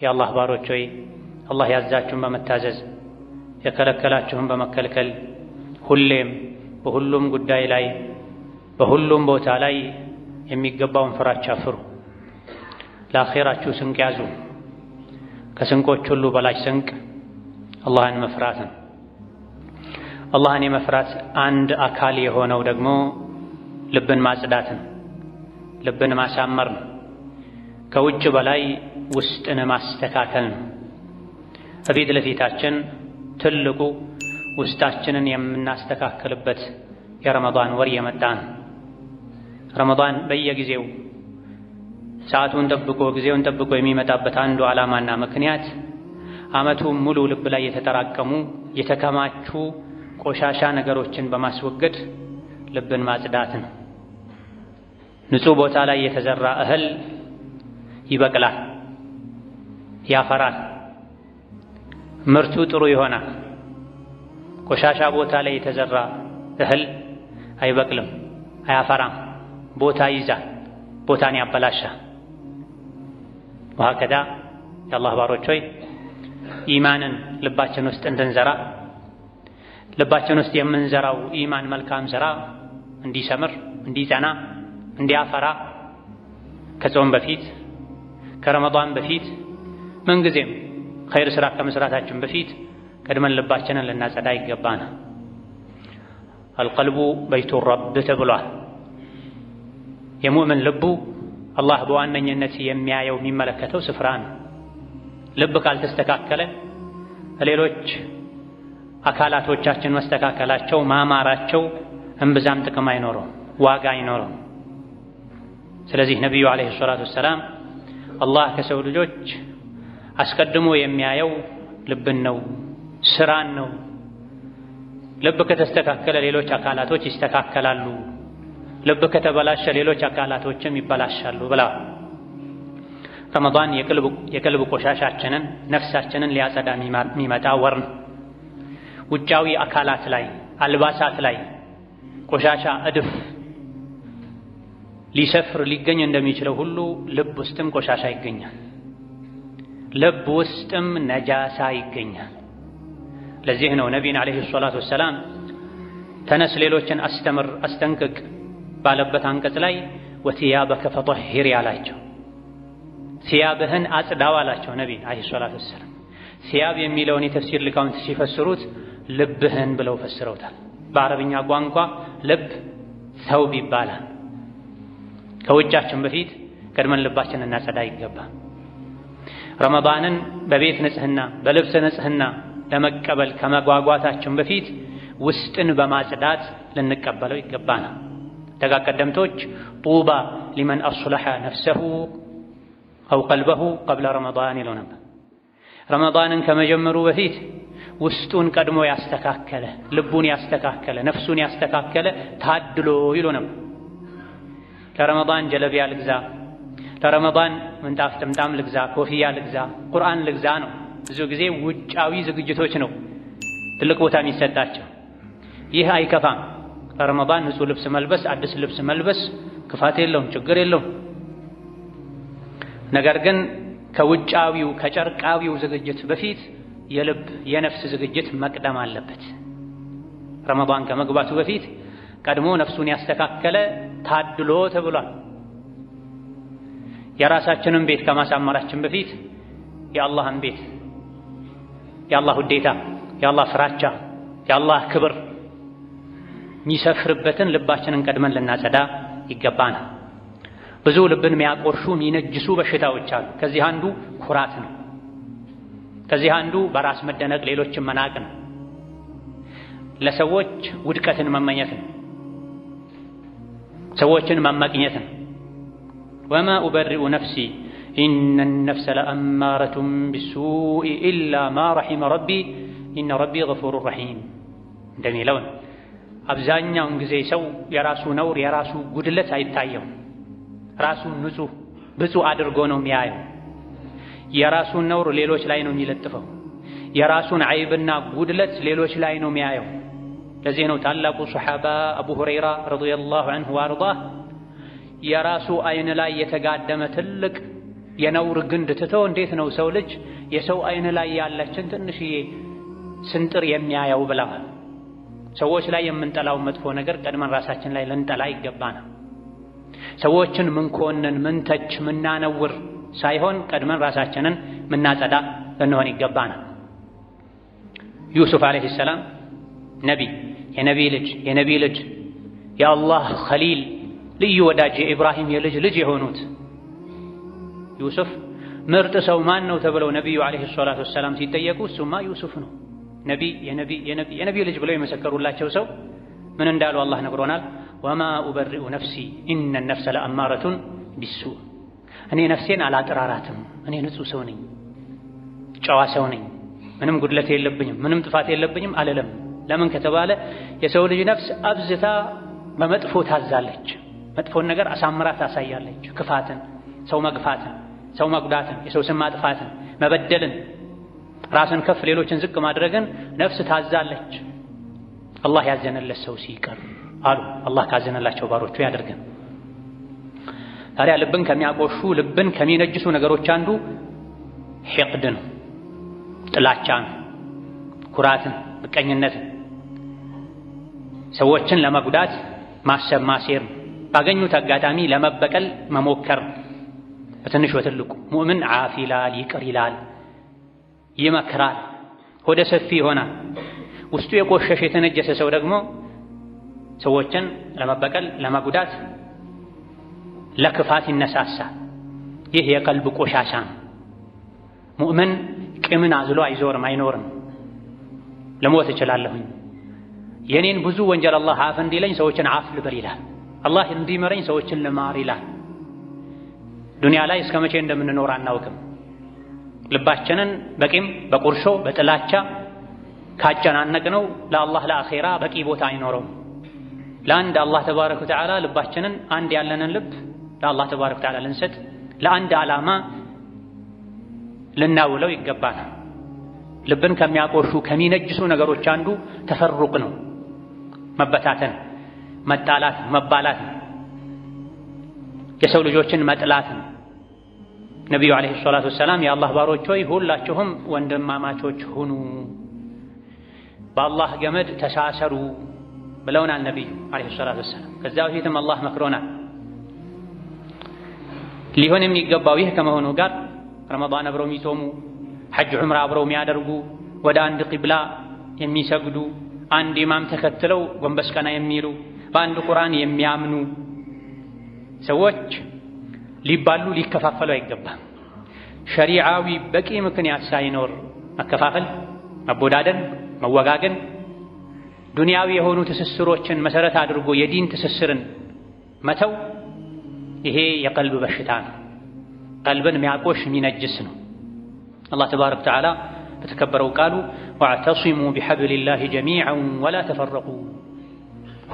የአላህ ባሮች ሆይ አላህ ያዛችሁን በመታዘዝ የከለከላችሁን በመከልከል ሁሌም በሁሉም ጉዳይ ላይ በሁሉም ቦታ ላይ የሚገባውን ፍራቻ ፍሩ። ለአኼራችሁ ስንቅ ያዙ። ከስንቆች ሁሉ በላጭ ስንቅ አላህን መፍራት ነው። አላህን የመፍራት አንድ አካል የሆነው ደግሞ ልብን ማጽዳት ነው፣ ልብን ማሳመር ነው። ከውጭ በላይ ውስጥን ማስተካከል ነው። ከፊት ለፊታችን ትልቁ ውስጣችንን የምናስተካክልበት የረመዳን ወር የመጣ ነው። ረመዳን በየጊዜው ሰዓቱን ጠብቆ ጊዜውን ጠብቆ የሚመጣበት አንዱ ዓላማና ምክንያት ዓመቱን ሙሉ ልብ ላይ የተጠራቀሙ የተከማቹ ቆሻሻ ነገሮችን በማስወገድ ልብን ማጽዳት ነው። ንጹህ ቦታ ላይ የተዘራ እህል ይበቅላል፣ ያፈራል፣ ምርቱ ጥሩ ይሆናል። ቆሻሻ ቦታ ላይ የተዘራ እህል አይበቅልም፣ አያፈራም፣ ቦታ ይይዛል፣ ቦታን ያበላሻል። ወሀከዛ የአላህ ባሮች ሆይ ኢማንን ልባችን ውስጥ እንድንዘራ ልባችን ውስጥ የምንዘራው ኢማን መልካም ሥራ እንዲሰምር፣ እንዲጸና፣ እንዲያፈራ ከጾም በፊት ከረመዳን በፊት ምንጊዜም ኸይር ሥራ ከመስራታችን በፊት ቀድመን ልባችንን ልናጸዳ ይገባናል። አልቀልቡ በይቱ ረብ ተብሏል። የሙእምን ልቡ አላህ በዋነኝነት የሚያየው የሚመለከተው ስፍራ ነው። ልብ ካልተስተካከለ ሌሎች አካላቶቻችን መስተካከላቸው ማማራቸው እምብዛም ጥቅም አይኖረውም፣ ዋጋ አይኖረውም። ስለዚህ ነቢዩ ዓለይሂ ሰላቱ ወሰላም አላህ ከሰው ልጆች አስቀድሞ የሚያየው ልብን ነው፣ ስራን ነው። ልብ ከተስተካከለ ሌሎች አካላቶች ይስተካከላሉ፣ ልብ ከተበላሸ ሌሎች አካላቶችም ይበላሻሉ ብላ ረመዳን የቀልብ ቆሻሻችንን ነፍሳችንን ሊያጸዳ የሚመጣ ወር ነው። ውጫዊ አካላት ላይ አልባሳት ላይ ቆሻሻ እድፍ ሊሰፍር ሊገኝ እንደሚችለው ሁሉ ልብ ውስጥም ቆሻሻ ይገኛል፣ ልብ ውስጥም ነጃሳ ይገኛል። ለዚህ ነው ነቢይን ዓለይሂ ሰላቱ ወሰላም ተነስ ሌሎችን አስተምር አስጠንቅቅ ባለበት አንቀጽ ላይ ወቲያበከ ፈጠሂር ያላቸው። ሲያብህን አጽዳው አላቸው ነቢይ ዓለይሂ ሰላቱ ወሰላም። ሲያብ የሚለውን የተፍሲር ሊቃውንት ሲፈስሩት ልብህን ብለው ፈስረውታል። በአረብኛ ቋንቋ ልብ ሰውብ ይባላል። ከውጫችን በፊት ቀድመን ልባችንን እናጸዳ ይገባል። ረመዳንን በቤት ንጽህና በልብስ ንጽህና ለመቀበል ከመጓጓታችን በፊት ውስጥን በማጽዳት ልንቀበለው ይገባናል። ደጋ ቀደምቶች ጡባ ሊመን አስለሐ ነፍሰሁ አው ቀልበሁ ቀብለ ረመዳን ይለው ነበር። ረመዳንን ከመጀመሩ በፊት ውስጡን ቀድሞ ያስተካከለ፣ ልቡን ያስተካከለ፣ ነፍሱን ያስተካከለ ታድሎ ይሎ ነበር። ለረመዳን ጀለቢያ ልግዛ፣ ለረመዳን ምንጣፍ ጥምጣም ልግዛ፣ ኮፍያ ልግዛ፣ ቁርአን ልግዛ ነው። ብዙ ጊዜ ውጫዊ ዝግጅቶች ነው ትልቅ ቦታ የሚሰጣቸው። ይህ አይከፋም። ለረመዳን ንጹህ ልብስ መልበስ፣ አዲስ ልብስ መልበስ ክፋት የለውም፣ ችግር የለውም። ነገር ግን ከውጫዊው ከጨርቃዊው ዝግጅት በፊት የልብ የነፍስ ዝግጅት መቅደም አለበት። ረመዳን ከመግባቱ በፊት ቀድሞ ነፍሱን ያስተካከለ ታድሎ ተብሏል። የራሳችንን ቤት ከማሳመራችን በፊት የአላህን ቤት የአላህ ውዴታ፣ የአላህ ፍራቻ፣ የአላህ ክብር የሚሰፍርበትን ልባችንን ቀድመን ልናጸዳ ይገባናል። ብዙ ልብን የሚያቆርሹ የሚነጅሱ በሽታዎች አሉ። ከዚህ አንዱ ኩራት ነው። ከዚህ አንዱ በራስ መደነቅ፣ ሌሎችን መናቅ ነው። ለሰዎች ውድቀትን መመኘት ነው። ሰዎችን መመቅኘት ነው። ወማ ኡበሪኡ ነፍሲ ኢነ ነፍሰ ለአማረቱን ቢሱኢ ኢላ ማ ረሒመ ረቢ ኢነ ረቢ ገፉሩ ረሒም እንደሚለው አብዛኛውን ጊዜ ሰው የራሱ ነውር የራሱ ጉድለት አይታየውም። ራሱን ንጹህ ብፁዕ አድርጎ ነው የሚያየው። የራሱን ነውር ሌሎች ላይ ነው የሚለጥፈው። የራሱን ዓይብና ጉድለት ሌሎች ላይ ነው የሚያየው። ለዚህ ነው ታላቁ ሱሐባ አቡ ሁረይራ ረዲየላሁ ዐንሁ ወአርዳህ የራሱ ዓይን ላይ የተጋደመ ትልቅ የነውር ግንድ ትቶ እንዴት ነው ሰው ልጅ የሰው አይን ላይ ያለችን ትንሽዬ ስንጥር የሚያየው ብለዋል። ሰዎች ላይ የምንጠላው መጥፎ ነገር ቀድመን ራሳችን ላይ ልንጠላ ይገባናል። ሰዎችን ምንኮንን፣ ምንተች፣ ምናነውር ሳይሆን ቀድመን ራሳችንን ምናጸዳ ልንሆን ይገባናል። ዩሱፍ አለይሂ ሰላም የነቢይ ልጅ የአላህ ኸሊል ልዩ ወዳጅ የኢብራሂም የልጅ ልጅ የሆኑት ዩሱፍ ምርጥ ሰው ማን ነው ተብለው ነቢዩ አለይሂ ሰላቱ ወሰላም ሲጠየቁ እሱማ ዩሱፍ ነው የነቢይ ልጅ ብለው የመሰከሩላቸው ሰው ምን እንዳሉ አላህ ነግሮናል። ወማ ኡበሪኡ ነፍሲ ኢነ ነፍሰ ለአማረቱን ቢሱእ እኔ ነፍሴን አላጥራራትም፣ እኔ ንጹህ ሰው ነኝ፣ ጨዋ ሰው ነኝ፣ ምንም ጉድለት የለብኝም፣ ምንም ጥፋት የለብኝም አልልም። ለምን ከተባለ የሰው ልጅ ነፍስ አብዝታ በመጥፎ ታዛለች። መጥፎን ነገር አሳምራ ታሳያለች። ክፋትን፣ ሰው መግፋትን፣ ሰው መጉዳትን፣ የሰው ስም ማጥፋትን፣ መበደልን፣ ራስን ከፍ ሌሎችን ዝቅ ማድረግን ነፍስ ታዛለች። አላህ ያዘነለት ሰው ሲቀር አሉ አላህ ካዘነላቸው ባሮቹ ያደርገን። ታዲያ ልብን ከሚያቆሹ ልብን ከሚነጅሱ ነገሮች አንዱ ሒቅድ ነው፣ ጥላቻ ነው፣ ኩራትን፣ ምቀኝነትን፣ ሰዎችን ለመጉዳት ማሰብ ማሴር፣ ባገኙት አጋጣሚ ለመበቀል መሞከር። በትንሽ በትልቁ ሙእምን ዓፍ ይላል፣ ይቅር ይላል፣ ይመክራል፣ ሆደ ሰፊ ይሆናል። ውስጡ የቆሸሸ የተነጀሰ ሰው ደግሞ ሰዎችን ለመበቀል ለመጉዳት፣ ለክፋት ይነሳሳል። ይህ የቀልብ ቆሻሻ ነው። ሙእምን ቂምን አዝሎ አይኖርም። ልሞት እችላለሁኝ፣ የኔን ብዙ ወንጀል አላህ አፍ እንዲለኝ ሰዎችን አፍ ልበል ይላል። አላህ እንዲመረኝ ሰዎችን ልማር ይላል። ዱንያ ላይ እስከ መቼ እንደምንኖር አናውቅም። ልባችንን በቂም በቁርሾ በጥላቻ ካጨናነቅነው ለአላህ ለአኼራ በቂ ቦታ አይኖረውም። ለአንድ አላህ ተባረከ ወተዓላ ልባችንን አንድ ያለንን ልብ ለአላህ ተባረከ ወተዓላ ልንሰጥ ለአንድ ዓላማ ልናውለው ይገባናል። ልብን ከሚያቆሹ ከሚነጅሱ ነገሮች አንዱ ተፈሩቅ ነው፣ መበታተን፣ መጣላት፣ መባላት፣ የሰው ልጆችን መጥላት። ነቢዩ ዓለይሂ ሰላቱ ወሰላም የአላህ ባሮች ሆይ ሁላችሁም ወንድማማቾች ሁኑ፣ በአላህ ገመድ ተሳሰሩ ብለውናል ነቢዩ ዓለይሂ ሰላቱ ወሰላም። ከዛ በፊትም አላህ መክሮናል። ሊሆን የሚገባው ይህ ከመሆኑ ጋር ረመዳን አብረው የሚጾሙ፣ ሐጅ ዑምራ አብረው የሚያደርጉ፣ ወደ አንድ ቂብላ የሚሰግዱ፣ አንድ ኢማም ተከትለው ጎንበስ ቀና የሚሉ፣ በአንድ ቁርአን የሚያምኑ ሰዎች ሊባሉ ሊከፋፈሉ አይገባም። ሸሪዓዊ በቂ ምክንያት ሳይኖር መከፋፈል፣ መቦዳደን፣ መወጋገን፣ ዱንያዊ የሆኑ ትስስሮችን መሰረት አድርጎ የዲን ትስስርን መተው ይሄ የቀልብ በሽታ ነው። ቀልብን የሚያቆሽ የሚነጅስ ነው። አላህ ተባረከ ወተዓላ በተከበረው ቃሉ ወዕተሲሙ ቢሐብሊላሂ ጀሚዐን ወላ ተፈረቁ፣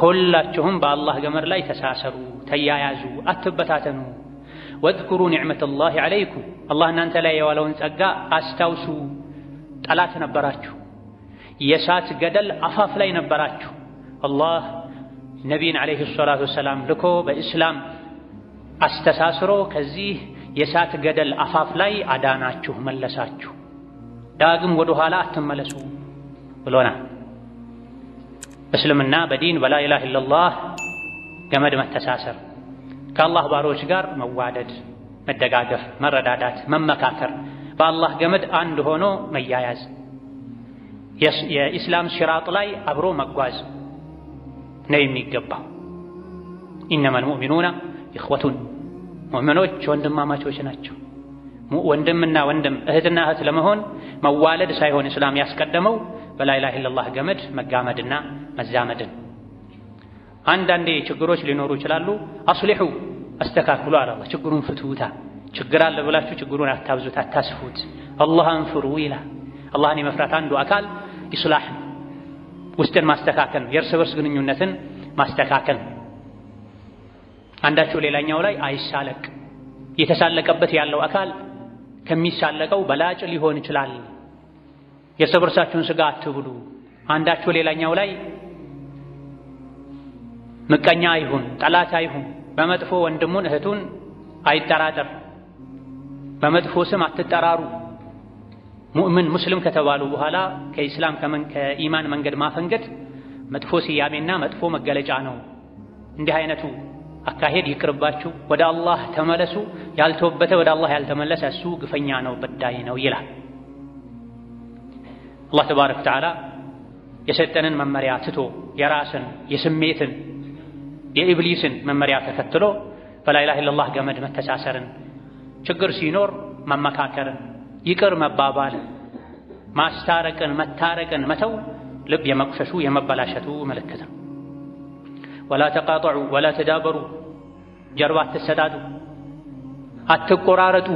ሁላችሁም በአላህ ገመድ ላይ ተሳሰሩ፣ ተያያዙ፣ አትበታተኑ። ወዝኩሩ ኒዕመተላሂ ዐለይኩም፣ አላህ እናንተ ላይ የዋለውን ጸጋ አስታውሱ። ጠላት ነበራችሁ፣ የእሳት ገደል አፋፍ ላይ ነበራችሁ። አላህ ነቢይን ዓለይሂ ሰላቱ ወሰላም ልኮ በእስላም አስተሳስሮ ከዚህ የእሳት ገደል አፋፍ ላይ አዳናችሁ፣ መለሳችሁ። ዳግም ወደ ኋላ አትመለሱ ብሎናል። በእስልምና በዲን በላ ኢላሃ ኢለላህ ገመድ መተሳሰር፣ ከአላህ ባሮች ጋር መዋደድ፣ መደጋገፍ፣ መረዳዳት፣ መመካከር፣ በአላህ ገመድ አንድ ሆኖ መያያዝ፣ የኢስላም ሲራጥ ላይ አብሮ መጓዝ ነው የሚገባው። ኢነመል ሙእሚኑና ኢኽወቱን፣ ሙእሚኖች ወንድማማቾች ናቸው። ወንድምና ወንድም እህትና እህት ለመሆን መዋለድ ሳይሆን እስላም ያስቀደመው በላ ኢላሃ ኢለላህ ገመድ መጋመድና መዛመድን። አንዳንዴ ችግሮች ሊኖሩ ይችላሉ። አስሊሑ አስተካክሉ አለ አላህ። ችግሩን ፍቱታ። ችግር አለ ብላችሁ ችግሩን አታብዙት፣ አታስፉት። አላህን ፍሩ ይላል። አላህን የመፍራት አንዱ አካል ኢስላህ፣ ውስጥን ማስተካከል፣ የእርስ በርስ ግንኙነትን ማስተካከል። አንዳችሁ ሌላኛው ላይ አይሳለቅ። የተሳለቀበት ያለው አካል ከሚሳለቀው በላጭ ሊሆን ይችላል። የእርስ በርሳችሁን ስጋ አትብሉ። አንዳችሁ ሌላኛው ላይ ምቀኛ አይሁን፣ ጠላት አይሁን። በመጥፎ ወንድሙን እህቱን አይጠራጠር። በመጥፎ ስም አትጠራሩ። ሙእምን ሙስሊም ከተባሉ በኋላ ከኢስላም ከኢማን መንገድ ማፈንገጥ መጥፎ ስያሜና መጥፎ መገለጫ ነው። እንዲህ አይነቱ አካሄድ ይቅርባችሁ፣ ወደ አላህ ተመለሱ። ያልተወበተ ወደ አላህ ያልተመለሰ እሱ ግፈኛ ነው፣ በዳይ ነው ይላል። አላህ ተባረከ ወተዓላ የሰጠንን መመሪያ ትቶ የራስን የስሜትን የኢብሊስን መመሪያ ተከትሎ በላ ኢላሃ ኢለላህ ገመድ መተሳሰርን፣ ችግር ሲኖር መመካከርን፣ ይቅር መባባልን፣ ማስታረቅን፣ መታረቅን መተው ልብ የመቁሸሹ የመበላሸቱ ምልክት ነው። ወላ ተቃጠዑ ወላ ተዳበሩ፣ ጀርባ አትሰዳዱ፣ አትቆራረጡ፣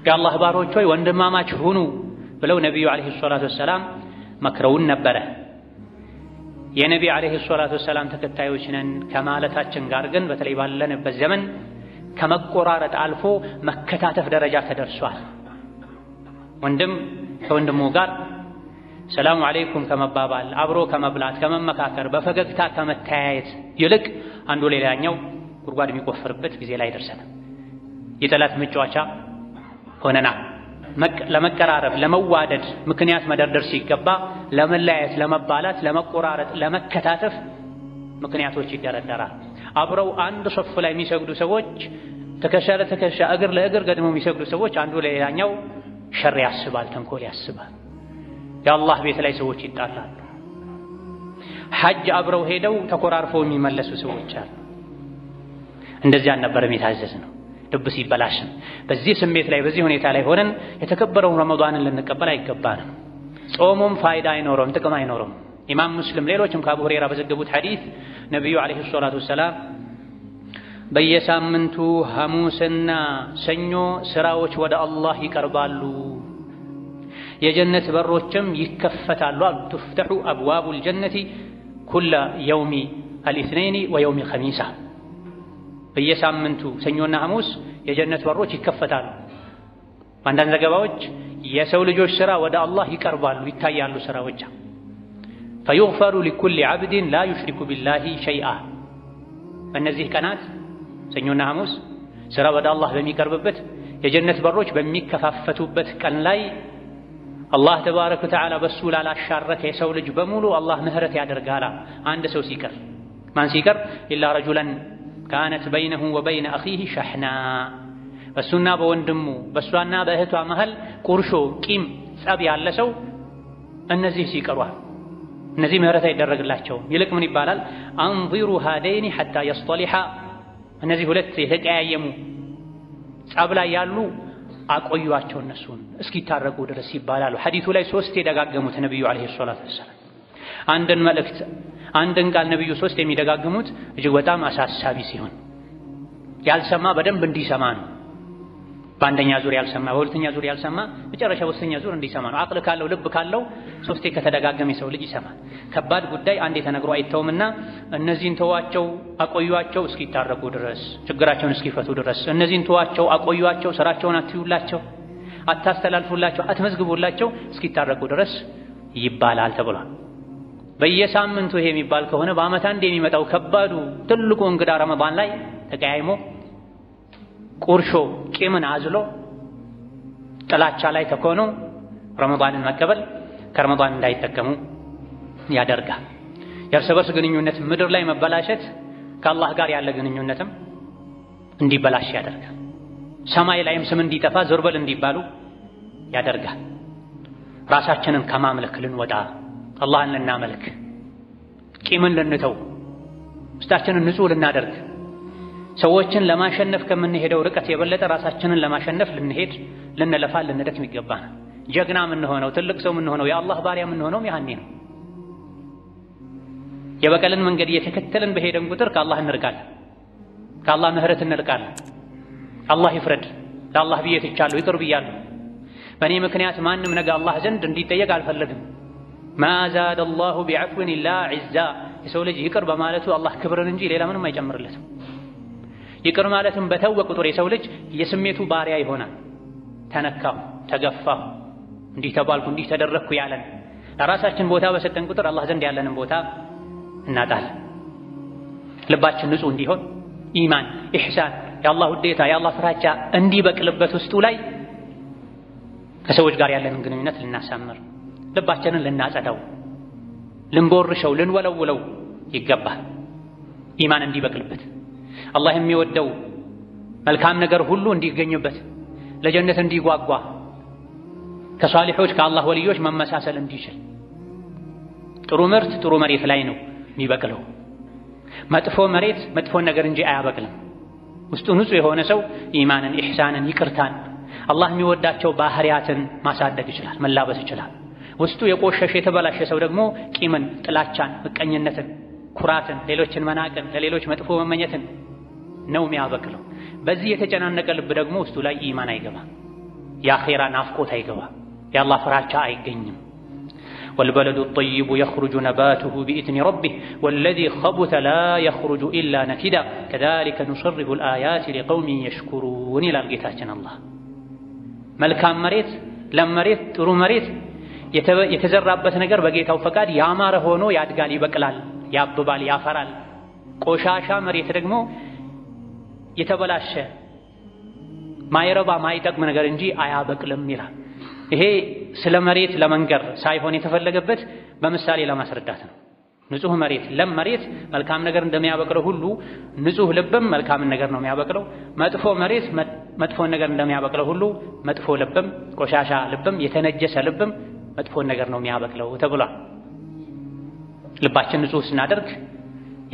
የአላህ ባሮች ሆይ ወንድማማች ሁኑ ብለው ነቢዩ ዓለይሂ ሰላቱ ወሰላም መክረውን ነበረ። የነቢ ዓለይሂ ሰላቱ ወሰላም ተከታዮች ነን ከማለታችን ጋር ግን በተለይ ባለንበት ዘመን ከመቆራረጥ አልፎ መከታተፍ ደረጃ ተደርሷል። ወንድም ከወንድሙ ጋር ሰላሙ አለይኩም ከመባባል አብሮ ከመብላት ከመመካከር በፈገግታ ከመተያየት ይልቅ አንዱ ሌላኛው ጉድጓድ የሚቆፍርበት ጊዜ ላይ ደርሰናል። የጠላት መጫወቻ ሆነናል። ለመቀራረብ ለመዋደድ ምክንያት መደርደር ሲገባ ለመለያየት፣ ለመባላት፣ ለመቆራረጥ፣ ለመከታተፍ ምክንያቶች ይደረደራል። አብረው አንድ ሶፍ ላይ የሚሰግዱ ሰዎች ትከሻ ለትከሻ እግር ለእግር ገድመው የሚሰግዱ ሰዎች አንዱ ለሌላኛው ሸር ያስባል፣ ተንኮል ያስባል። የአላህ ቤት ላይ ሰዎች ይጣላሉ። ሐጅ አብረው ሄደው ተኮራርፈው የሚመለሱ ሰዎች አሉ። እንደዚህ አልነበረም የታዘዝነው። ልብ ሲበላሽን በዚህ ስሜት ላይ በዚህ ሁኔታ ላይ ሆነን የተከበረውን ረመዳንን ልንቀበል አይገባንም። ጾሙም ፋይዳ አይኖረውም፣ ጥቅም አይኖረውም። ኢማም ሙስሊም ሌሎችም ከአቡ ሁረይራ በዘገቡት ሐዲስ ነቢዩ ዓለይሂ ሰላቱ ወሰላም በየሳምንቱ ሐሙስና ሰኞ ስራዎች ወደ አላህ ይቀርባሉ፣ የጀነት በሮችም ይከፈታሉ አሉ። ትፍተሑ አብዋቡል ጀነቲ ኩለ የውሚ አልኢስነይኒ ወየውሚ አልኸሚሳ። በየሳምንቱ ሰኞና ሐሙስ የጀነት በሮች ይከፈታሉ። በአንዳንድ ዘገባዎች የሰው ልጆች ስራ ወደ አላህ ይቀርባሉ፣ ይታያሉ ስራዎች። ፈዩግፈሩ ሊኩሊ ዓብድን ላ ዩሽሪኩ ቢላሂ ሸይአ። በእነዚህ ቀናት ሰኞና ሐሙስ ስራ ወደ አላህ በሚቀርብበት የጀነት በሮች በሚከፋፈቱበት ቀን ላይ አላህ ተባረከ ወተዓላ በሱ ላላሻረከ የሰው ልጅ በሙሉ አላህ ምህረት ያደርጋል። አንድ ሰው ሲቀር፣ ማን ሲቀር? ኢላ ረጁለን ካነት በይነሁ ወበይነ አኺህ ሸሕና፣ በሱና በወንድሙ በሷና በእህቷ መሃል ቁርሾ፣ ቂም፣ ጸብ ያለ ሰው እነዚህ ሲቀሯል፣ እነዚህ ምህረት አይደረግላቸውም። ይልቅ ምን ይባላል? አንዚሩ ሃደይኒ ሐታ የስጠሊሓ፣ እነዚህ ሁለት የተቀያየሙ ጸብ ላይ ያሉ አቆዩአቸው እነሱን እስኪታረቁ ድረስ ይባላሉ። ሐዲሱ ላይ ሶስት የደጋገሙት ነብዩ አለይሂ ሰላቱ ወሰላም አንድን መልእክት አንድን ቃል ነብዩ ሶስት የሚደጋግሙት እጅግ በጣም አሳሳቢ ሲሆን ያልሰማ በደንብ እንዲሰማ ነው። በአንደኛ ዙር ያልሰማ በሁለተኛ ዙር ያልሰማ መጨረሻ በሶስተኛ ዙር እንዲሰማ ነው። አቅል ካለው ልብ ካለው ሶስቴ ከተደጋገመ የሰው ልጅ ይሰማል። ከባድ ጉዳይ አንዴ ተነግሮ አይተውምና እነዚህን ተዋቸው አቆዩአቸው እስኪታረቁ ድረስ፣ ችግራቸውን እስኪፈቱ ድረስ። እነዚህን ተዋቸው አቆዩአቸው፣ ስራቸውን አትዩላቸው፣ አታስተላልፉላቸው፣ አትመዝግቡላቸው እስኪታረቁ ድረስ ይባላል ተብሏል። በየሳምንቱ ይሄ የሚባል ከሆነ በዓመት አንድ የሚመጣው ከባዱ ትልቁ እንግዳ ረመዳን ላይ ተቀያይሞ ቁርሾ ቂምን አዝሎ ጥላቻ ላይ ተኮኑ ረመዳንን መቀበል ከረመዳን እንዳይጠቀሙ ያደርጋል። የእርስ በርስ ግንኙነት ምድር ላይ መበላሸት ከአላህ ጋር ያለ ግንኙነትም እንዲበላሽ ያደርጋል። ሰማይ ላይም ስም እንዲጠፋ ዞርበል እንዲባሉ ያደርጋል። ራሳችንን ከማምለክ ልንወጣ አላህን ልናመልክ፣ ቂምን ልንተው፣ ውስጣችንን ንጹህ ልናደርግ፣ ሰዎችን ለማሸነፍ ከምንሄደው ርቀት የበለጠ ራሳችንን ለማሸነፍ ልንሄድ ልንለፋ ልንደክም ይገባናል። ጀግና የምንሆነው ትልቅ ሰው የምንሆነው የአላህ ባሪያ የምንሆነው ያኔ ነው። የበቀልን መንገድ እየተከተልን በሄደን ቁጥር ከአላህ እንርቃለን፣ ከአላህ ምህረት እንርቃለን። አላህ ይፍረድ፣ ለአላህ ብዬ ትቻለሁ፣ ይቅር ብያለሁ፣ በእኔ ምክንያት ማንም ነገ አላህ ዘንድ እንዲጠየቅ አልፈልግም። ማ ዛደ አላሁ ቢዐፍዊን ኢላ ዒዛ። የሰው ልጅ ይቅር በማለቱ አላህ ክብርን እንጂ ሌላ ምንም አይጨምርለትም። ይቅር ማለትም በተወ ቁጥር የሰው ልጅ የስሜቱ ባሪያ ይሆናል። ተነካሁ፣ ተገፋሁ፣ እንዲህ ተባልኩ፣ እንዲህ ተደረግኩ ያለን ለራሳችን ቦታ በሰጠን ቁጥር አላህ ዘንድ ያለንን ቦታ እናጣለን። ልባችን ንጹህ እንዲሆን ኢማን፣ ኢሕሳን፣ የአላህ ውዴታ የአላህ ፍራቻ እንዲበቅልበት ውስጡ ላይ ከሰዎች ጋር ያለንን ግንኙነት ልናሳምር፣ ልባችንን ልናጸዳው፣ ልንቦርሸው፣ ልንወለውለው ይገባል። ኢማን እንዲበቅልበት፣ አላህ የሚወደው መልካም ነገር ሁሉ እንዲገኝበት፣ ለጀነት እንዲጓጓ፣ ከሷሊሖች ከአላህ ወልዮች መመሳሰል እንዲችል። ጥሩ ምርት ጥሩ መሬት ላይ ነው የሚበቅለው። መጥፎ መሬት መጥፎን ነገር እንጂ አያበቅልም። ውስጡ ንጹህ የሆነ ሰው ኢማንን፣ ኢሕሳንን፣ ይቅርታን፣ አላህ የሚወዳቸው ባህሪያትን ማሳደግ ይችላል፣ መላበስ ይችላል። ውስጡ የቆሸሸ የተበላሸ ሰው ደግሞ ቂምን፣ ጥላቻን፣ ምቀኝነትን፣ ኩራትን፣ ሌሎችን መናቅን፣ ለሌሎች መጥፎ መመኘትን ነው የሚያበቅለው። በዚህ የተጨናነቀ ልብ ደግሞ ውስጡ ላይ ኢማን አይገባ፣ የአኼራ ናፍቆት አይገባ፣ የአላህ ፍራቻ አይገኝም። والبلد الطيب يخرج نباته بإذن ربه والذي خبث لا يخرج إلا نكدا كذلك نصرف الآيات لقوم يشكرون إلى القتاجن الله መልካም መሬት ለመሬት ጥሩ መሬት የተዘራበት ነገር በጌታው ፈቃድ ያማረ ሆኖ ያድጋል፣ ይበቅላል፣ ያብባል፣ ያፈራል። ቆሻሻ መሬት ደግሞ የተበላሸ ማይረባ ማይጠቅም ነገር እንጂ አያበቅልም ይላል። ይሄ ስለ መሬት ለመንገር ሳይሆን የተፈለገበት በምሳሌ ለማስረዳት ነው። ንጹህ መሬት ለም መሬት መልካም ነገር እንደሚያበቅለው ሁሉ ንጹህ ልብም መልካም ነገር ነው የሚያበቅለው። መጥፎ መሬት መጥፎ ነገር እንደሚያበቅለው ሁሉ መጥፎ ልብም ቆሻሻ ልብም የተነጀሰ ልብም መጥፎ ነገር ነው የሚያበቅለው ተብሏል። ልባችን ንጹህ ስናደርግ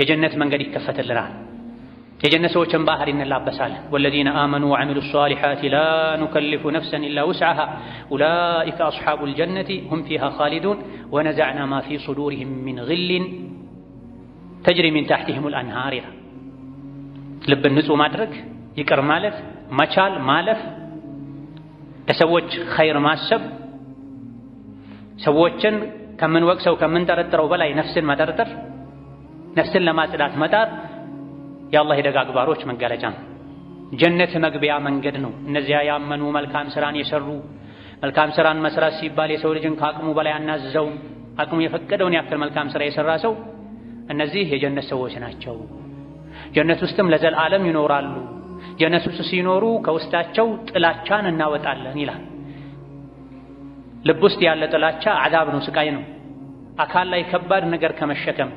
የጀነት መንገድ ይከፈትልናል። የጀነት ሰዎችን ባህሪ እንላበሳለን። ወለዚነ አመኑ ወዐሚሉ ሷሊሓቲ ላ ኑከልፉ ነፍሰን ኢላ ውስዐሃ ኡላኢከ አስሓቡል ጀነቲ ሁም ፊሃ ኻሊዱን ወነዘዕና ማ ፊ ሱዱሪሂም ሚን ግልን ተጅሪ ሚን ተሕቲሂሙል አንሃር ይላል። ልብን ንጹህ ማድረግ፣ ይቅር ማለት፣ መቻል፣ ማለፍ፣ ለሰዎች ኸይር ማሰብ፣ ሰዎችን ከምንወቅሰው ከምንጠረጥረው በላይ ነፍስን መጠርጠር፣ ነፍስን ለማጽዳት መጣር የአላህ የደጋግ ባሮች መገለጫ ነው። ጀነት መግቢያ መንገድ ነው። እነዚያ ያመኑ መልካም ስራን የሰሩ መልካም ስራን መስራት ሲባል የሰው ልጅን ከአቅሙ በላይ አናዘዘውም። አቅሙ የፈቀደውን ያክል መልካም ስራ የሰራ ሰው እነዚህ የጀነት ሰዎች ናቸው። ጀነት ውስጥም ለዘላለም ይኖራሉ። ጀነት ውስጥ ሲኖሩ ከውስጣቸው ጥላቻን እናወጣለን ይላል። ልብ ውስጥ ያለ ጥላቻ አዛብ ነው፣ ስቃይ ነው። አካል ላይ ከባድ ነገር ከመሸከም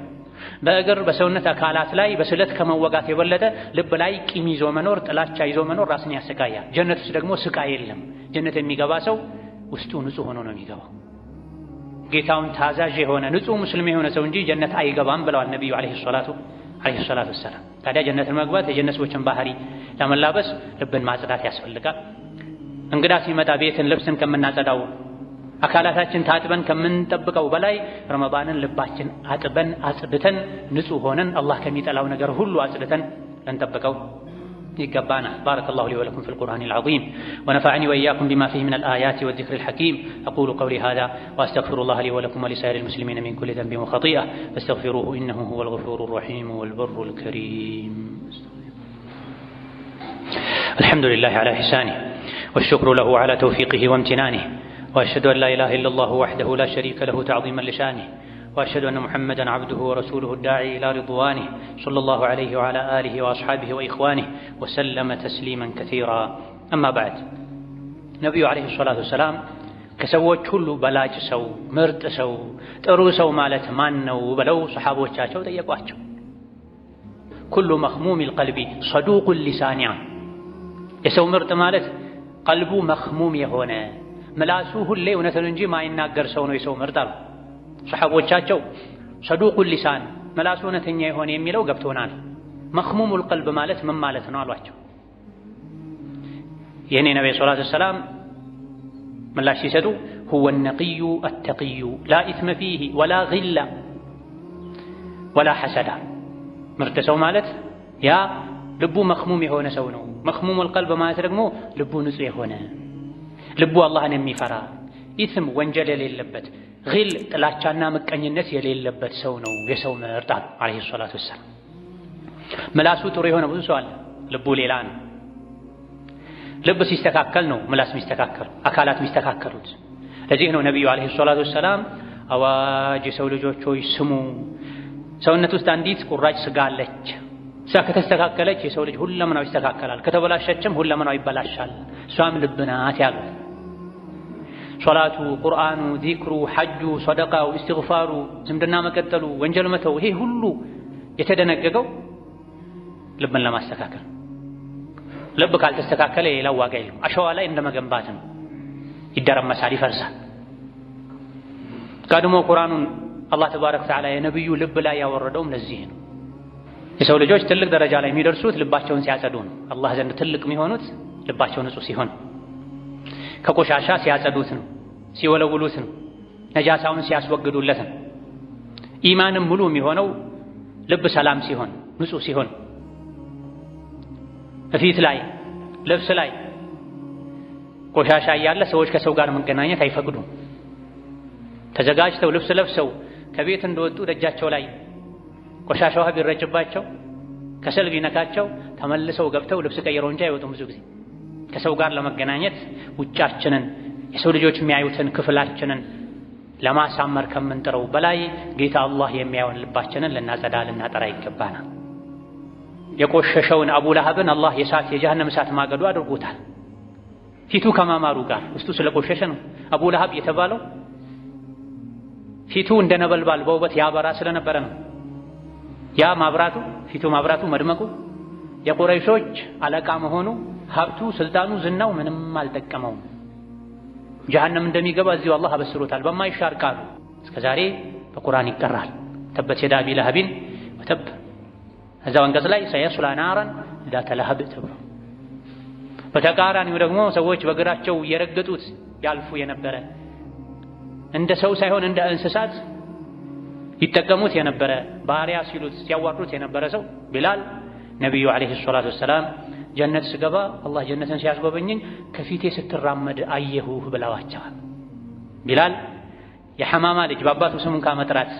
በእግር በሰውነት አካላት ላይ በስለት ከመወጋት የበለጠ ልብ ላይ ቂም ይዞ መኖር፣ ጥላቻ ይዞ መኖር ራስን ያሰቃያል። ጀነት ውስጥ ደግሞ ስቃይ የለም። ጀነት የሚገባ ሰው ውስጡ ንጹህ ሆኖ ነው የሚገባው። ጌታውን ታዛዥ የሆነ ንጹህ ሙስሊም የሆነ ሰው እንጂ ጀነት አይገባም ብለዋል ነብዩ አለይሂ ሰላቱ ወሰላም። ታዲያ ጀነትን መግባት የጀነት ሰዎችን ባህሪ ለመላበስ ልብን ማጽዳት ያስፈልጋል። እንግዳ ሲመጣ ቤትን ልብስን ከምናጸዳው አካላታችን ታጥበን ከምንጠብቀው በላይ ረመዳንን ልባችን አጥበን አጽድተን ንጹህ ሆነን አላህ ከሚጠላው ነገር ሁሉ አጽድተን ልንጠብቀው ይገባናል። ባረከላሁ ሊ ወለኩም ፊል ቁርአኒል ዐዚም ወነፈዐኒ ወኢያኩም ቢማ ፊሂ ሚነል አያቲ ወዚክሪል ሐኪም አቁሉ ቀውሊ ሃዛ ወአስተግፊሩላህ ሊ ወለኩም ወሊሳኢሪል ሙስሊሚነ ሚን ኩሊ ዘንቢን ወኸጢአ ፈስተግፊሩሁ ኢነሁ ሁወል ገፉሩር ረሒም ወል በሩል ከሪም። አልሐምዱሊላሂ ዐላ ኢሕሳኒሂ ወሽክሩ ለሁ ዐላ ተውፊቂሂ ወምቲናኒሂ وأشهد أن لا إله إلا الله وحده لا شريك له تعظيما لشانه وأشهد أن محمدا عبده ورسوله الداعي إلى رضوانه صلى الله عليه وعلى آله وأصحابه وإخوانه وسلم تسليما كثيرا. أما بعد نبي عليه الصلاة والسلام كسوت كل بلاج سو مرت سو ጥሩ ሰው ማለት ማን ነው ብለው ሰሃቦቻቸው ጠየቋቸው። كل مخموم القلب صدوق اللسان የሰው ምርጥ ማለት ቀልቡ መኽሙም የሆነ ምላሱ ሁሌ እውነትን እንጂ ማይናገር ሰው ነው የሰው ምርጥ አሉ። ሰሐቦቻቸው ሰዱቁል ሊሳን ምላሱ እውነተኛ የሆነ የሚለው ገብቶናል፣ መኽሙሙል ቀልብ ማለት ምን ማለት ነው አሏቸው። የኔ ነብዩ ሰለላሁ ዐለይሂ ወሰለም ምላሽ ሲሰጡ هو النقي التقي لا إثم فيه ولا غل ولا حسد ምርጥ ሰው ማለት ያ ልቡ መኽሙም የሆነ ሰው ነው። መኽሙሙል ቀልብ ማለት ደግሞ ልቡ ንጹህ የሆነ ልቡ አላህን የሚፈራ ኢስም ወንጀል የሌለበት ግል ጥላቻና ምቀኝነት የሌለበት ሰው ነው የሰው ምርጥ አለይሂ ሰላቱ ወሰላም። ምላሱ ጥሩ የሆነ ብዙ ሰው አለ፣ ልቡ ሌላ ነው። ልብ ሲስተካከል ነው ምላስ የሚስተካከል፣ አካላት የሚስተካከሉት። ለዚህ ነው ነብዩ አለይሂ ሰላቱ ወሰላም አዋጅ የሰው ልጆች ሆይ ስሙ፣ ሰውነት ውስጥ አንዲት ቁራጭ ስጋ አለች። እሷ ከተስተካከለች የሰው ልጅ ሁለመናው ይስተካከላል፣ ከተበላሸችም ሁለመናው ይበላሻል። እሷም ልብ ናት ያሉት። ሶላቱ፣ ቁርአኑ፣ ዚክሩ፣ ሐጁ፣ ሰደቃው፣ ኢስቲግፋሩ፣ ዝምድና መቀጠሉ፣ ወንጀል መተው፣ ይሄ ሁሉ የተደነገገው ልብን ለማስተካከል። ልብ ካልተስተካከለ ሌላው ዋጋ የለም። አሸዋ ላይ እንደመገንባት ነው፣ ይደረመሳል፣ ይፈርሳል። ቀድሞ ቁርአኑን አላህ ተባረከ ወተዓላ የነብዩ ልብ ላይ ያወረደውም ለዚህ ነው። የሰው ልጆች ትልቅ ደረጃ ላይ የሚደርሱት ልባቸውን ሲያጸዱ ነው። አላህ ዘንድ ትልቅ የሚሆኑት ልባቸው ንጹህ ሲሆን፣ ከቆሻሻ ሲያጸዱት ነው፣ ሲወለውሉት ነው፣ ነጃሳውን ሲያስወግዱለት ነው። ኢማንም ሙሉ የሚሆነው ልብ ሰላም ሲሆን፣ ንጹህ ሲሆን፣ ፊት ላይ ልብስ ላይ ቆሻሻ እያለ ሰዎች ከሰው ጋር መገናኘት አይፈቅዱም። ተዘጋጅተው ልብስ ለብሰው ከቤት እንደወጡ ደጃቸው ላይ ቆሻሻ ውሃ ቢረጭባቸው ከሰል ቢነካቸው ተመልሰው ገብተው ልብስ ቀይረው እንጂ አይወጡም። ብዙ ጊዜ ከሰው ጋር ለመገናኘት ውጫችንን የሰው ልጆች የሚያዩትን ክፍላችንን ለማሳመር ከምንጥረው በላይ ጌታ አላህ የሚያየውን ልባችንን ልናጸዳ ልናጠራ ይገባናል። የቆሸሸውን አቡ ለሀብን አላህ የጀሃነም እሳት ማገዶ አድርጎታል። ፊቱ ከማማሩ ጋር ውስጡ ስለቆሸሸ ነው። አቡ ለሀብ የተባለው ፊቱ እንደ ነበልባል በውበት ያበራ ስለነበረ ነው። ያ ማብራቱ ፊቱ ማብራቱ መድመቁ የቁረይሾች አለቃ መሆኑ ሀብቱ፣ ስልጣኑ፣ ዝናው ምንም አልጠቀመውም። ጀሃነም እንደሚገባ እዚሁ አላህ አበስሮታል በማይሻር ቃሉ። እስከዛሬ በቁርአን ይቀራል። ተበት የዳ አቢ ለሀቢን ወተብ። እዛው አንቀጽ ላይ ሰየስላ ናራን ዛተ ለሀብ ተብሎ፣ በተቃራኒው ደግሞ ሰዎች በእግራቸው እየረገጡት ያልፉ የነበረ እንደ ሰው ሳይሆን እንደ እንስሳት ይጠቀሙት የነበረ ባሪያ ሲሉት ሲያዋርዱት የነበረ ሰው ቢላል ነቢዩ ዓለይሂ ሰላቱ ወሰላም ጀነት ስገባ አላህ ጀነትን ሲያስጎበኘኝ ከፊቴ ስትራመድ አየሁህ ብለዋቸዋል። ቢላል የሐማማ ልጅ በአባቱ ስሙን ካመጥራት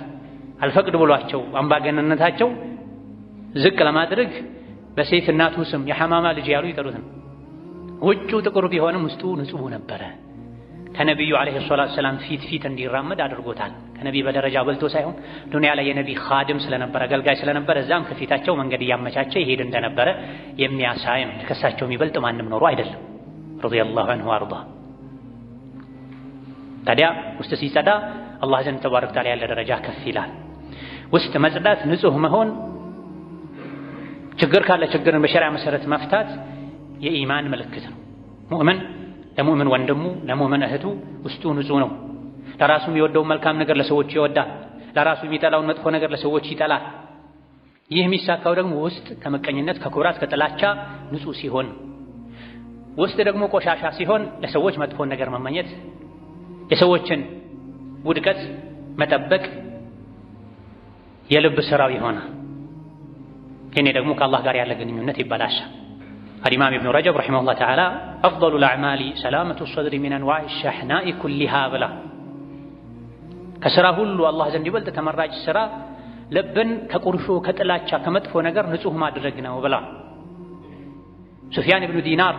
አልፈቅድ ብሏቸው አምባገነንነታቸው ዝቅ ለማድረግ በሴት እናቱ ስም የሐማማ ልጅ ያሉ ይጠሩት ነው። ውጩ ጥቁር ቢሆንም ውስጡ ንጹህ ነበረ። ከነቢዩ ዓለይሂ ሰላቱ ወሰላም ፊት እንዲራመድ አድርጎታል። ከነቢይ በደረጃ በልቶ ሳይሆን ዱንያ ላይ የነቢይ ኻድም ስለነበረ አገልጋይ ስለነበረ እዛም ከፊታቸው መንገድ እያመቻቸ ይሄድ እንደነበረ የሚያሳይ ነው። ከሳቸው የሚበልጥ ማንም ኖሮ አይደለም። ረዲየላሁ ዐንሁ ወአርዳ። ታዲያ ውስጥ ሲጸዳ አላህ ዘንድ ተባረከ ወተዓላ ያለ ደረጃ ከፍ ይላል። ውስጥ መጽዳት፣ ንጹህ መሆን፣ ችግር ካለ ችግርን በሸሪዓ መሰረት መፍታት የኢማን ምልክት ነው። ሙእምን ለሙእምን ወንድሙ ለሙእምን እህቱ ውስጡ ንጹህ ነው። ለራሱ የሚወደውን መልካም ነገር ለሰዎች ይወዳል። ለራሱ የሚጠላውን መጥፎ ነገር ለሰዎች ይጠላል። ይህ የሚሳካው ደግሞ ውስጥ ከመቀኝነት፣ ከኩራት፣ ከጥላቻ ንጹህ ሲሆን፣ ውስጥ ደግሞ ቆሻሻ ሲሆን ለሰዎች መጥፎን ነገር መመኘት፣ የሰዎችን ውድቀት መጠበቅ የልብ ስራው ይሆናል። ይሄ ደግሞ ከአላህ ጋር ያለ ግንኙነት ይበላሻል። الإمام ابن رجب رحمه الله تعالى أفضل الأعمال سلامة الصدر من أنواع الشحناء كلها بلا كسراه الله زند يبلد تمراج السرا لبن كقرشو كتلاتشا كمدفو نجر نسوه ما درجنا وبلا سفيان بن دينار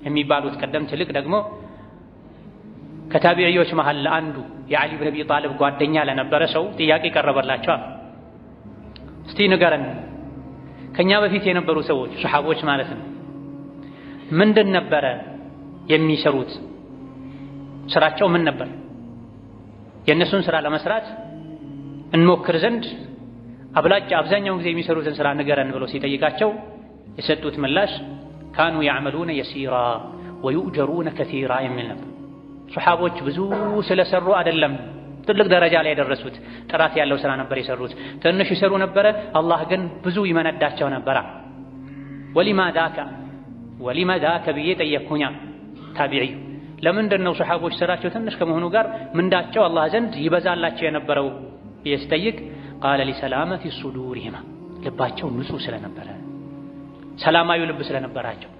هم يبالو تقدمت لك دقمو كتابعيوش محل عنده يا علي بن أبي طالب ጓደኛ ለነበረ ሰው ጥያቄ ቀረበላቸው። እስቲ ንገረን ከኛ በፊት የነበሩ ሰዎች ሱሐቦች ማለት ነው ምንድን ነበረ የሚሰሩት? ስራቸው ምን ነበር? የእነሱን ስራ ለመስራት እንሞክር ዘንድ አብዛኛውን ጊዜ የሚሰሩትን ስራ ንገረን ብሎ ሲጠይቃቸው የሰጡት ምላሽ ካኑ ያዕመሉነ የሲራ ወዩእጀሩነ ከሲራ የሚል ነበር። ሱሐቦች ብዙ ስለሰሩ አይደለም ትልቅ ደረጃ ላይ የደረሱት፣ ጥራት ያለው ስራ ነበር የሰሩት። ትንሽ ይሰሩ ነበረ፣ አላህ ግን ብዙ ይመነዳቸው ነበር። ወሊማ ዛከ ብዬ ጠየቅኩኛ ታቢዒ ለምንድን ነው ሱሐቦች ስራቸው ትንሽ ከመሆኑ ጋር ምንዳቸው አላህ ዘንድ ይበዛላቸው የነበረው ብዬ ስጠይቅ ቃለ ሊሰላመቲ ሱዱሪሂማ ልባቸው ንጹህ ስለነበረ ሰላማዊ ልብ ስለነበራቸው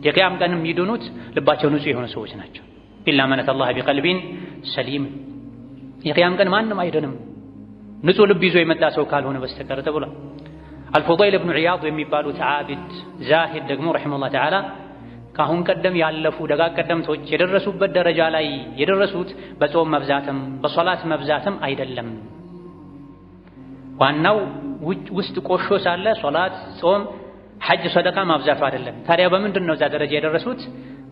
የቂያም ቀን የሚድኑት ልባቸው ንጹህ የሆኑ ሰዎች ናቸው። ኢላ መን አተላህ ቢቀልቢን ሰሊም የቂያም ቀን ማንም አይድንም ንጹህ ልብ ይዞ የመጣ ሰው ካልሆነ በስተቀር ተብሏል። አልፉዳይል ብኑ ዒያድ የሚባሉት ዓቢድ ዛሂድ ደግሞ ረሒመሁላህ ተዓላ ካሁን ቀደም ያለፉ ደጋግ ቀደምቶች የደረሱበት ደረጃ ላይ የደረሱት በጾም መብዛትም በሶላት መብዛትም አይደለም። ዋናው ውስጥ ቆሾ ሳለ ሶላት፣ ጾም፣ ሐጅ፣ ሰደቃ ማብዛቱ አይደለም። ታዲያ በምንድን ነው እዛ ደረጃ የደረሱት?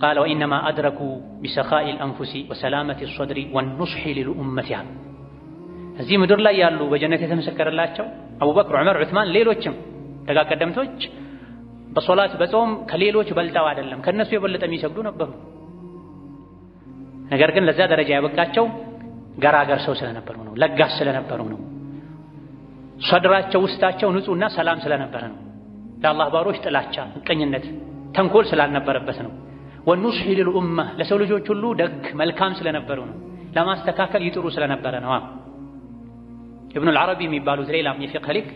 ቃለ ወኢነማ አድረኩ ቢሰኻኢል አንፉሲ ወሰላመቲ ሶድሪ ወኑስሒ ሊልኡመቲሃ። እዚህ ምድር ላይ ያሉ በጀነት የተመሰከረላቸው አቡበክር፣ ዑመር፣ ዑስማን ሌሎችም ደጋ ቀደምቶች በሶላት በጾም ከሌሎች በልጠው አይደለም፣ ከነሱ የበለጠ የሚሰግዱ ነበሩ። ነገር ግን ለዛ ደረጃ ያበቃቸው ገራገር ሰው ስለነበሩ ነው፣ ለጋስ ስለነበሩ ነው። ሶድራቸው ውስጣቸው ንጹህና ሰላም ስለነበረ ነው። ለአላህ ባሮች ጥላቻ፣ ምቀኝነት፣ ተንኮል ስላልነበረበት ነው። ወኑስሒ ሊልኡማ ለሰው ልጆች ሁሉ ደግ መልካም ስለነበሩ ነው። ለማስተካከል ይጥሩ ስለነበረ ነው። ኢብኑል ዓረቢ የሚባሉት ሌላም የፊቅህ ሊቅ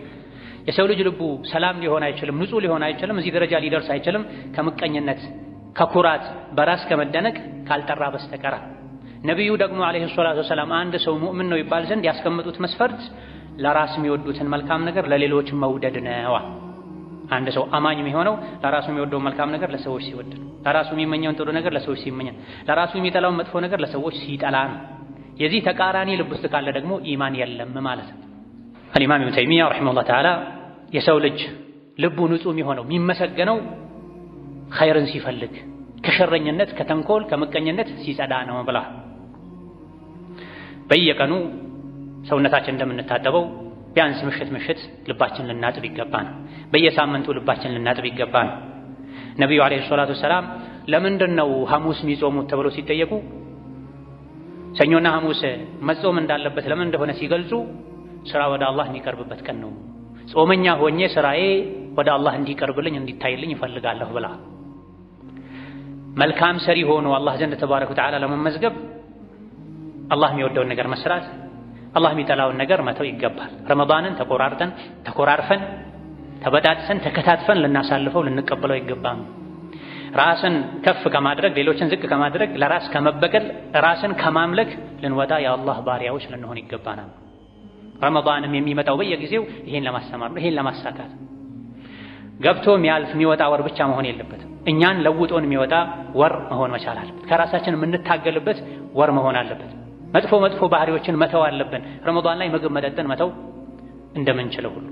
የሰው ልጅ ልቡ ሰላም ሊሆን አይችልም፣ ንጹህ ሊሆን አይችልም፣ እዚህ ደረጃ ሊደርስ አይችልም ከምቀኝነት፣ ከኩራት፣ በራስ ከመደነቅ ካልጠራ በስተቀር። ነቢዩ ደግሞ አለይሂ ሰላቱ ወሰላም አንድ ሰው ሙእምን ነው ይባል ዘንድ ያስቀመጡት መስፈርት ለራስ የሚወዱትን መልካም ነገር ለሌሎች መውደድ ነው። አንድ ሰው አማኝ የሚሆነው ለራሱ የሚወደው መልካም ነገር ለሰዎች ሲወድ ነው። ለራሱ የሚመኘውን ጥሩ ነገር ለሰዎች ሲመኝ፣ ለራሱ የሚጠላውን መጥፎ ነገር ለሰዎች ሲጠላ ነው። የዚህ ተቃራኒ ልብ ውስጥ ካለ ደግሞ ኢማን የለም ማለት ነው። አልኢማም ኢብኑ ተይሚያ ረሒመሁላህ ተዓላ የሰው ልጅ ልቡ ንጹህ የሚሆነው የሚመሰገነው ኸይርን ሲፈልግ፣ ከሸረኝነት፣ ከተንኮል፣ ከምቀኝነት ሲጸዳ ነው ብላ። በየቀኑ ሰውነታችን እንደምንታጠበው ቢያንስ ምሽት ምሽት ልባችን ልናጥብ ይገባል። በየሳምንቱ ልባችን ልናጥብ ይገባል። ነቢዩ አለይሂ ሰላቱ ወሰላም ለምንድን ነው ሐሙስ የሚጾሙት ተብሎ ሲጠየቁ ሰኞና ሐሙስ መጾም እንዳለበት ለምን እንደሆነ ሲገልጹ ስራ ወደ አላህ የሚቀርብበት ቀን ነው፣ ጾመኛ ሆኜ ስራዬ ወደ አላህ እንዲቀርብልኝ እንዲታይልኝ ይፈልጋለሁ ብላ። መልካም ሰሪ ሆኖ አላህ ዘንድ ተባረከ ወተዓላ ለመመዝገብ አላህ የሚወደውን ነገር መስራት፣ አላህ የሚጠላውን ነገር መተው ይገባል። ረመዳንን ተቆራርጠን ተኮራርፈን ተበጣጥሰን ተከታትፈን ልናሳልፈው ልንቀበለው ይገባል። ራስን ከፍ ከማድረግ ሌሎችን ዝቅ ከማድረግ ለራስ ከመበቀል ራስን ከማምለክ ልንወጣ የአላህ ባሪያዎች ልንሆን ይገባናል። ረመዳንም የሚመጣው በየጊዜው ይሄን ለማስተማር ነው፣ ይሄን ለማሳካት። ገብቶ የሚያልፍ የሚወጣ ወር ብቻ መሆን የለበትም። እኛን ለውጦን የሚወጣ ወር መሆን መቻል አለበት። ከራሳችን የምንታገልበት ወር መሆን አለበት። መጥፎ መጥፎ ባህሪዎችን መተው አለብን። ረመዳን ላይ ምግብ መጠጥን መተው እንደምንችለው ሁሉ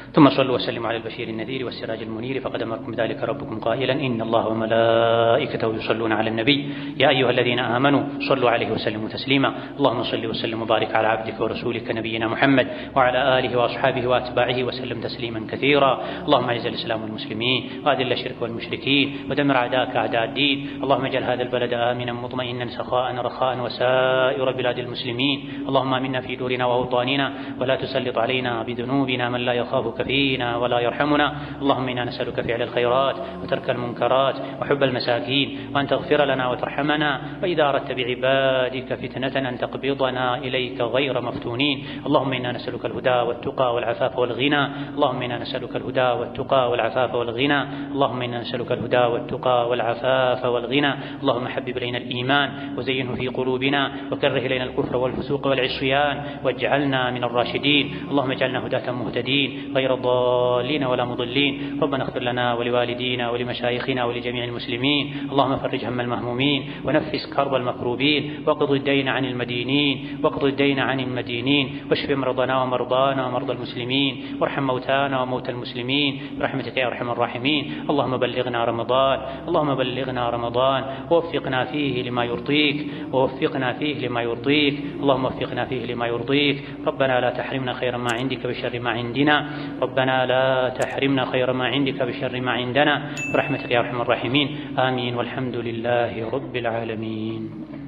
ثم صلوا وسلموا على البشير النذير والسراج المنير فقد أمركم بذلك ربكم قائلا إن الله وملائكته يصلون على النبي يا أيها الذين آمنوا صلوا عليه وسلموا تسليما اللهم صل وسلم وبارك على عبدك ورسولك نبينا محمد وعلى آله وأصحابه وأتباعه وسلم تسليما كثيرا اللهم أعز الإسلام والمسلمين وأذل الشرك والمشركين ودمر أعداءك أعداء الدين اللهم اجعل هذا البلد آمنا مطمئنا سخاء رخاء وسائر بلاد المسلمين اللهم آمنا في دورنا وأوطاننا ولا تسلط علينا بذنوبنا من لا يخافك فينا ولا يرحمنا اللهم إنا نسألك فعل الخيرات وترك المنكرات وحب المساكين وأن تغفر لنا وترحمنا وإذا أردت بعبادك فتنة أن تقبضنا إليك غير مفتونين اللهم إنا نسألك الهدى والتقى والعفاف والغنى اللهم إنا نسألك الهدى والتقى والعفاف والغنى اللهم إنا نسألك الهدى والتقى والعفاف والغنى اللهم حبب إلينا الإيمان وزينه في قلوبنا وكره إلينا الكفر والفسوق والعصيان واجعلنا من الراشدين اللهم اجعلنا هداة مهتدين غير الضالين ولا مضلين ربنا اغفر لنا ولوالدينا ولمشايخنا ولجميع المسلمين اللهم فرج هم المهمومين ونفس كرب المكروبين واقض الدين عن المدينين واقض الدين عن المدينين واشف مرضنا ومرضانا ومرضى المسلمين وارحم موتانا وموتى المسلمين برحمتك يا ارحم الراحمين اللهم بلغنا رمضان اللهم بلغنا رمضان ووفقنا فيه لما يرضيك ووفقنا فيه لما يرضيك اللهم وفقنا فيه لما يرضيك ربنا لا تحرمنا خير ما عندك بشر ما عندنا ربنا لا تحرمنا خير ما عندك بشر ما عندنا برحمتك يا ارحم الراحمين آمين والحمد لله رب العالمين.